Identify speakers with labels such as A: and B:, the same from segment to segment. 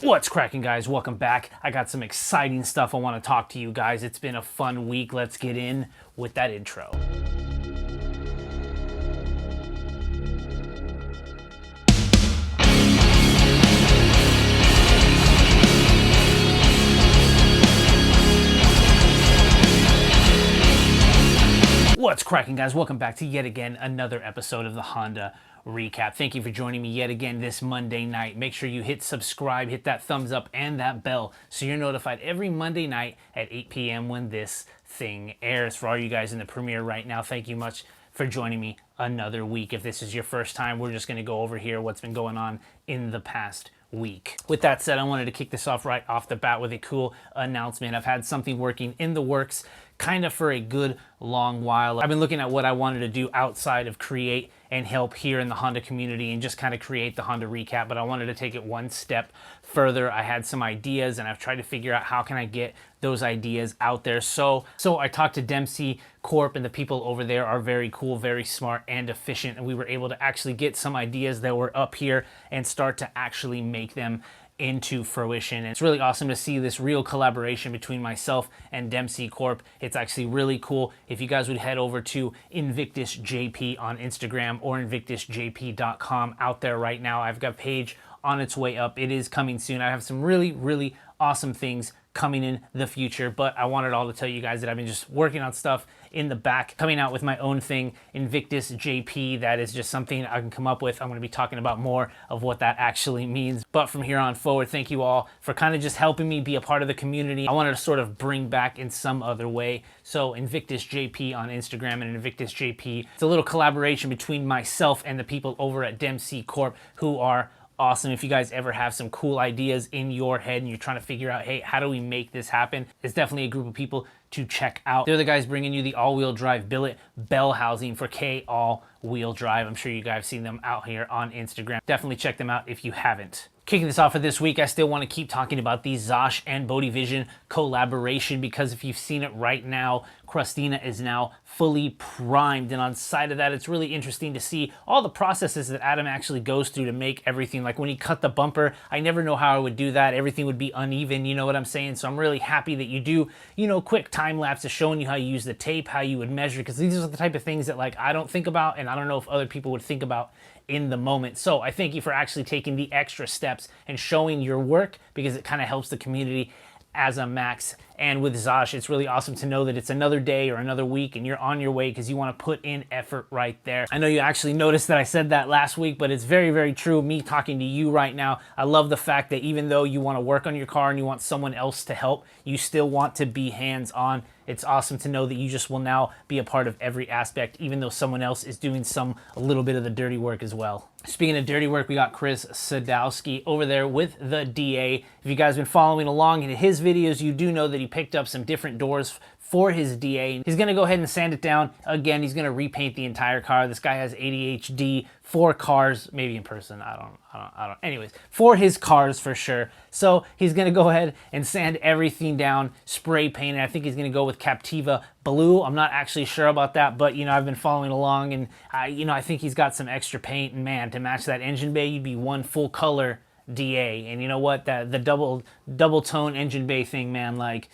A: What's cracking, guys? Welcome back. I got some exciting stuff I want to talk to you guys. It's been a fun week. Let's get in with that intro. What's cracking, guys? Welcome back to yet again another episode of the Honda Recap. Thank you for joining me yet again this Monday night. Make sure you hit subscribe, hit that thumbs up and that bell so you're notified every Monday night at 8 p.m. when this thing airs. For all you guys in the premiere right now, thank you much for joining me another week. If this is your first time, we're just going to go over here what's been going on in the past week. With that said, I wanted to kick this off right off the bat with a cool announcement. I've had something working in the works kind of for a good long while. I've been looking at what I wanted to do outside of create and help here in the Honda community and just kind of create the Honda Recap, but I wanted to take it one step further. I had some ideas and I've tried to figure out how can I get those ideas out there. So I talked to Dempsey Corp, and the people over there are very cool, very smart and efficient, and we were able to actually get some ideas that were up here and start to actually make them into fruition. And it's really awesome to see this real collaboration between myself and Dempsey Corp. It's actually really cool. If you guys would head over to Invictus JP on Instagram or invictusjp.com out there right now. I've got a page on its way up. It is coming soon. I have some really awesome things coming in the future, but I wanted all to tell you guys that I've been just working on stuff in the back, coming out with my own thing, Invictus JP. That is just something I can come up with. I'm going to be talking about more of what that actually means. But from here on forward, thank you all for kind of just helping me be a part of the community. I wanted to sort of bring back in some other way. So Invictus JP on Instagram and Invictus JP. It's a little collaboration between myself and the people over at Dempsey Corp, who are awesome. If you guys ever have some cool ideas in your head and you're trying to figure out, hey, how do we make this happen? It's definitely a group of people to check out. They're the guys bringing you the all-wheel drive billet bell housing for K all-wheel drive. I'm sure you guys have seen them out here on Instagram. Definitely check them out if you haven't. Kicking this off for this week, I still want to keep talking about the Zosh and Bodie Vision collaboration, because if you've seen it right now, Crustina is now fully primed, and on the side of that, it's really interesting to see all the processes that Adam actually goes through to make everything. Like when he cut the bumper, I never know how I would do that. Everything would be uneven, you know what I'm saying? So I'm really happy that you do, quick time lapses showing you how you use the tape, how you would measure, because these are the type of things that like I don't think about, and I don't know if other people would think about in the moment. So I thank you for actually taking the extra steps and showing your work, because it kind of helps the community as a max. And with Zosh, it's really awesome to know that it's another day or another week and you're on your way, because you want to put in effort right there. I know you actually noticed that I said that last week, but it's very true. Me talking to you right now, I love the fact that even though you want to work on your car and you want someone else to help, you still want to be hands-on. It's awesome to know that you just will now be a part of every aspect, even though someone else is doing a little bit of the dirty work as well. Speaking of dirty work, we got Chris Sadowski over there with the DA. If you guys have been following along in his videos, you do know that he picked up some different doors for his DA. He's gonna go ahead and sand it down. Again, he's gonna repaint the entire car. This guy has ADHD for cars, maybe in person, I don't. Anyways, for his cars for sure. So he's gonna go ahead and sand everything down, spray paint it. I think he's gonna go with Captiva Blue. I'm not actually sure about that, but I've been following along, and I think he's got some extra paint, and man, to match that engine bay, you'd be one full color DA. And you know what? The double tone engine bay thing, man, like,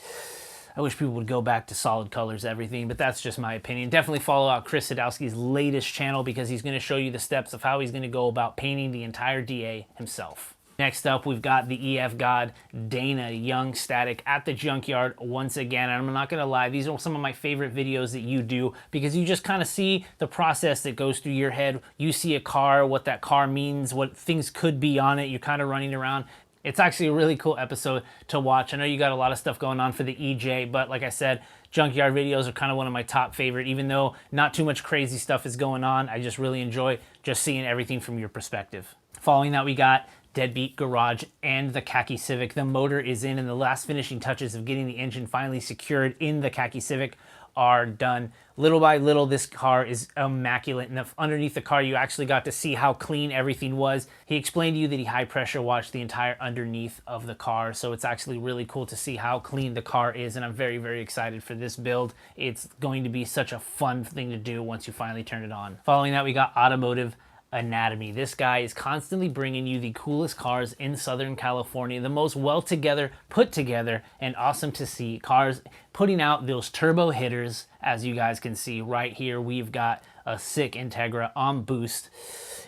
A: I wish people would go back to solid colors, everything, but that's just my opinion. Definitely follow out Chris Sadowski's latest channel, because he's going to show you the steps of how he's going to go about painting the entire DA himself. Next up, we've got the EF God, Dana Young Static at the Junkyard once again. And I'm not going to lie, these are some of my favorite videos that you do, because you just kind of see the process that goes through your head. You see a car, what that car means, what things could be on it. You're kind of running around. It's actually a really cool episode to watch. I know you got a lot of stuff going on for the EJ, but like I said, Junkyard videos are kind of one of my top favorite. Even though not too much crazy stuff is going on, I just really enjoy just seeing everything from your perspective. Following that, we got Deadbeat Garage and the Khaki Civic. The motor is in, and the last finishing touches of getting the engine finally secured in the Khaki Civic are done. Little by little, this car is immaculate, and underneath the car, you actually got to see how clean everything was. He explained to you that he high pressure washed the entire underneath of the car, so it's actually really cool to see how clean the car is, and I'm very excited for this build. It's going to be such a fun thing to do once you finally turn it on. Following that, we got Automotive anatomy. This guy is constantly bringing you the coolest cars in Southern California, the most well together, put together, and awesome to see cars putting out those turbo hitters. As you guys can see right here, we've got a sick Integra on boost.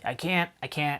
A: I can't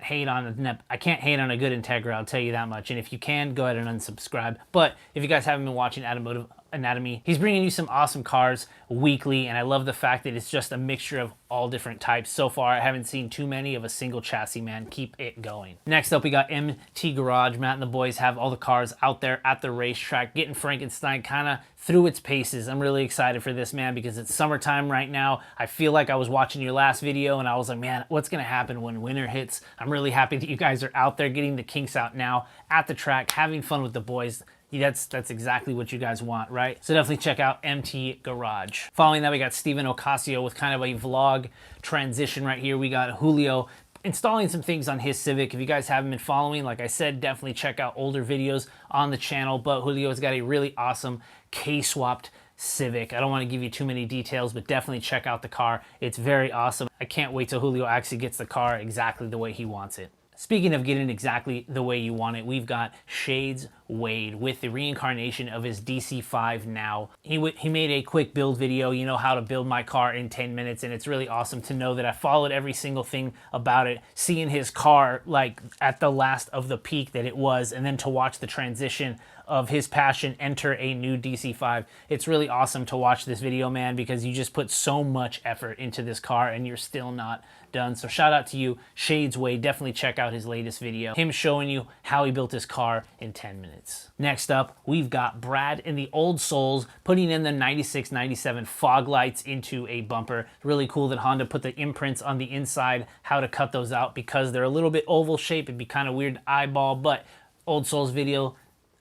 A: hate on a good Integra, I'll tell you that much. And if you can, go ahead and unsubscribe. But if you guys haven't been watching Automotive Anatomy, he's bringing you some awesome cars weekly, and I love the fact that it's just a mixture of all different types. So far, I haven't seen too many of a single chassis, man. Keep it going. Next up, we got MT Garage. Matt and the boys have all the cars out there at the racetrack, getting Frankenstein kind of through its paces. I'm really excited for this, man, because it's summertime right now. I feel like I was watching your last video and I was like, man, what's gonna happen when winter hits? I'm really happy that you guys are out there getting the kinks out now at the track, having fun with the boys. That's exactly what you guys want, right? So definitely check out MT Garage. Following that, we got Steven Ocasio with kind of a vlog transition right here. We got Julio installing some things on his Civic. If you guys haven't been following, like I said, definitely check out older videos on the channel. But Julio's got a really awesome K-swapped Civic. I don't want to give you too many details, but definitely check out the car. It's very awesome. I can't wait till Julio actually gets the car exactly the way he wants it. Speaking of getting exactly the way you want it, we've got Shades Wade with the reincarnation of his DC5 now. He made a quick build video, you know, how to build my car in 10 minutes, and it's really awesome to know that I followed every single thing about it, seeing his car like at the last of the peak that it was, and then to watch the transition of his passion enter a new DC5. It's really awesome to watch this video, man, because you just put so much effort into this car and you're still not done. So shout out to you, Shades Wade. Definitely check out his latest video, him showing you how he built his car in 10 minutes. Next up, we've got Brad in the OldSols putting in the 96, 97 fog lights into a bumper. Really cool that Honda put the imprints on the inside, how to cut those out, because they're a little bit oval shape. It'd be kind of weird to eyeball, but OldSols video,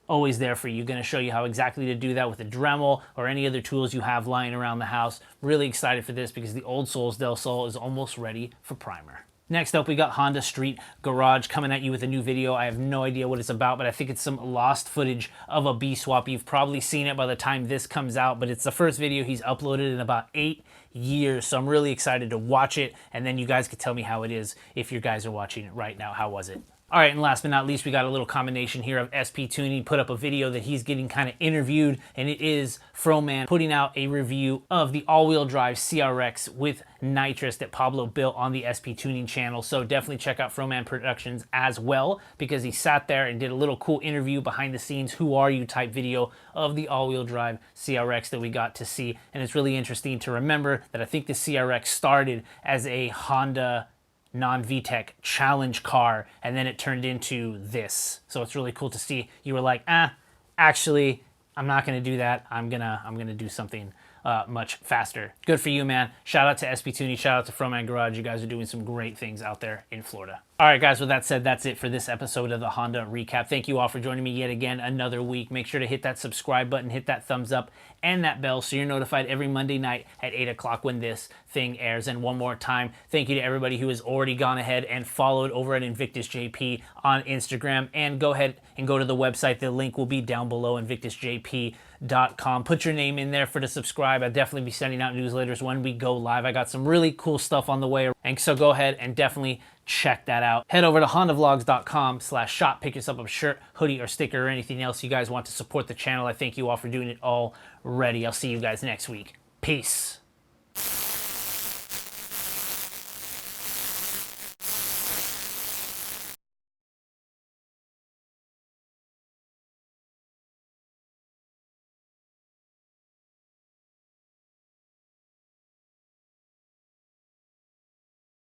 A: always there for you. Going to show you how exactly to do that with a Dremel or any other tools you have lying around the house. Really excited for this because the OldSols Del Sol is almost ready for primer. Next up, we got Honda Street Garage coming at you with a new video. I have no idea what it's about, but I think it's some lost footage of a B-swap. You've probably seen it by the time this comes out, but it's the first video he's uploaded in about 8 years, so I'm really excited to watch it, and then you guys can tell me how it is if you guys are watching it right now. How was it? All right, and last but not least, we got a little combination here of SP Tuning put up a video that he's getting kind of interviewed, and it is Froman putting out a review of the all-wheel drive CRX with nitrous that Pablo built on the SP Tuning channel. So definitely check out Froman Productions as well, because he sat there and did a little cool interview behind the scenes, who are you type video of the all-wheel drive CRX that we got to see. And it's really interesting to remember that I think the CRX started as a Honda non-VTEC challenge car, and then it turned into this. So it's really cool to see. You were like, actually, I'm not gonna do that. I'm gonna do something much faster. Good for you, man. Shout out to SP Tuning, shout out to Froman Garage. You guys are doing some great things out there in Florida. All right, guys, with that said, that's it for this episode of the Honda Recap. Thank you all for joining me yet again another week. Make sure to hit that subscribe button, hit that thumbs up, and that bell so you're notified every Monday night at 8 o'clock when this thing airs. And one more time, thank you to everybody who has already gone ahead and followed over at Invictus JP on Instagram. And go ahead and go to the website. The link will be down below, invictusjp.com. Put your name in there for to subscribe. I'll definitely be sending out newsletters when we go live. I got some really cool stuff on the way, and so go ahead and definitely check that out. Head over to HondavLogs.com/shop. Pick yourself up a shirt, hoodie, or sticker, or anything else you guys want to support the channel. I thank you all for doing it already. I'll see you guys next week. Peace.